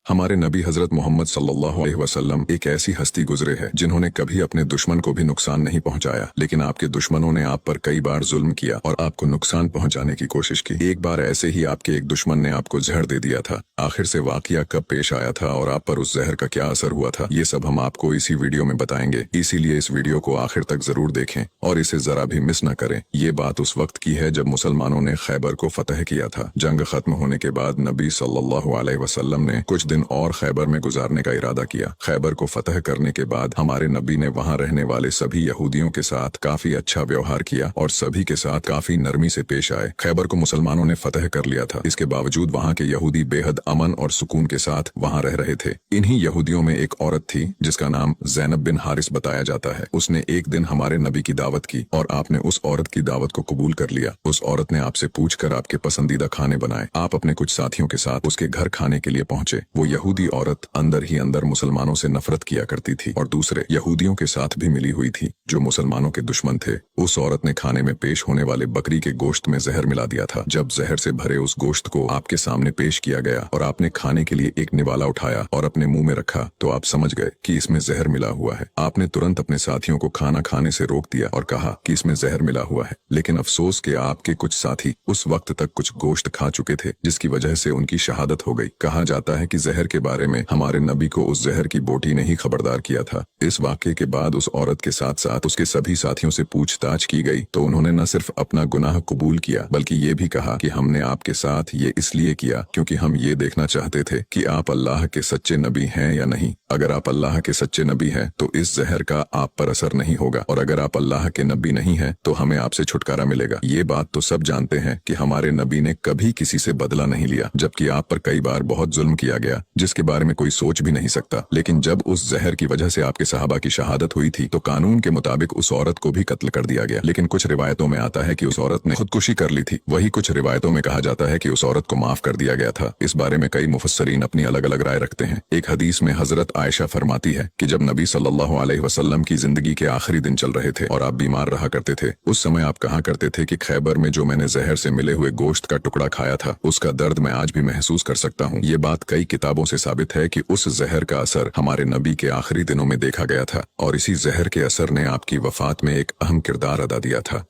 हमारे नबी हजरत मोहम्मद सल्लल्लाहु अलैहि वसल्लम एक ऐसी हस्ती गुजरे है जिन्होंने कभी अपने दुश्मन को भी नुकसान नहीं पहुंचाया, लेकिन आपके दुश्मनों ने आप पर कई बार जुल्म किया और आपको नुकसान पहुंचाने की कोशिश की। एक बार ऐसे ही आपके एक दुश्मन ने आपको जहर दे दिया था। आखिर से वाकया कब पेश आया था और आप पर उस जहर का क्या असर हुआ था, ये सब हम आपको इसी वीडियो में बताएंगे। इसीलिए इस वीडियो को आखिर तक जरूर देखें और इसे जरा भी मिस न करें। ये बात उस वक्त की है जब मुसलमानों ने खैबर को फतह किया था। जंग खत्म होने के बाद नबी सल्लल्लाहु अलैहि वसल्लम ने कुछ दिन और खैबर में गुजारने का इरादा किया। खैबर को फतह करने के बाद हमारे नबी ने वहां रहने वाले सभी यहूदियों के साथ काफी अच्छा व्यवहार किया और सभी के साथ काफी नरमी से पेश आए। खैबर को मुसलमानों ने फतह कर लिया था, इसके बावजूद वहां के यहूदी बेहद अमन और सुकून के साथ वहां रह रहे थे। इन्हीं यहूदियों में एक औरत थी जिसका नाम ज़ैनब बिन हारिस बताया जाता है। उसने एक दिन हमारे नबी की दावत की और आपने उस औरत की दावत को कबूल कर लिया। उस औरत ने आपसे पूछकर आपके पसंदीदा खाने बनाए। आप अपने कुछ साथियों के साथ उसके घर खाने के लिए पहुंचे। वो यहूदी औरत अंदर ही अंदर मुसलमानों से नफरत किया करती थी और दूसरे यहूदियों के साथ भी मिली हुई थी जो मुसलमानों के दुश्मन थे। उस औरत ने खाने में पेश होने वाले बकरी के गोश्त में जहर मिला दिया था। जब जहर से भरे उस गोश्त को आपके सामने पेश किया गया और आपने खाने के लिए एक निवाला उठाया और अपने मुंह में रखा तो आप समझ गए कि इसमें जहर मिला हुआ है। आपने तुरंत अपने साथियों को खाना खाने से रोक दिया और कहा कि इसमें जहर मिला हुआ है, लेकिन अफसोस के आपके कुछ साथी उस वक्त तक कुछ गोश्त खा चुके थे जिसकी वजह से उनकी शहादत हो गई। कहा जाता है कि जहर के बारे में हमारे नबी को उस जहर की बोटी ने ही खबरदार किया था। इस वाक़े के बाद उस औरत के साथ साथ उसके सभी साथियों से पूछताछ की गई तो उन्होंने न सिर्फ अपना गुनाह कबूल किया बल्कि ये भी कहा कि हमने आपके साथ ये इसलिए किया क्योंकि हम ये देखना चाहते थे कि आप अल्लाह के सच्चे नबी हैं या नहीं। अगर आप अल्लाह के सच्चे नबी हैं तो इस जहर का आप पर असर नहीं होगा और अगर आप अल्लाह के नबी नहीं हैं तो हमें आपसे छुटकारा मिलेगा। ये बात तो सब जानते हैं कि हमारे नबी ने कभी किसी से बदला नहीं लिया, जबकि आप पर कई बार बहुत जुल्म किया गया जिसके बारे में कोई सोच भी नहीं सकता। लेकिन जब उस जहर की वजह से आपके सहाबा की शहादत हुई थी तो कानून के मुताबिक उस औरत को भी कत्ल कर दिया गया। लेकिन कुछ रिवायतों में आता है कि उस औरत ने खुदकुशी कर ली थी। वही कुछ रिवायतों में कहा जाता है कि उस औरत को माफ कर दिया गया था। इस बारे में कई मुफस्सरीन अपनी अलग अलग राय रखते हैं। एक हदीस में हजरत आयशा फरमाती है कि जब नबी सल्लल्लाहु अलैहि वसल्लम की जिंदगी के आखिरी दिन चल रहे थे और आप बीमार रहा करते थे, उस समय आप कहा करते थे कि खैबर में जो मैंने जहर से मिले हुए गोश्त का टुकड़ा खाया था उसका दर्द मैं आज भी महसूस कर सकता हूँ। ये बात कई किताबों से साबित है कि उस जहर का असर हमारे नबी के आखिरी दिनों में देखा गया था और इसी जहर के असर ने आपकी वफात में एक अहम किरदार अदा दिया था।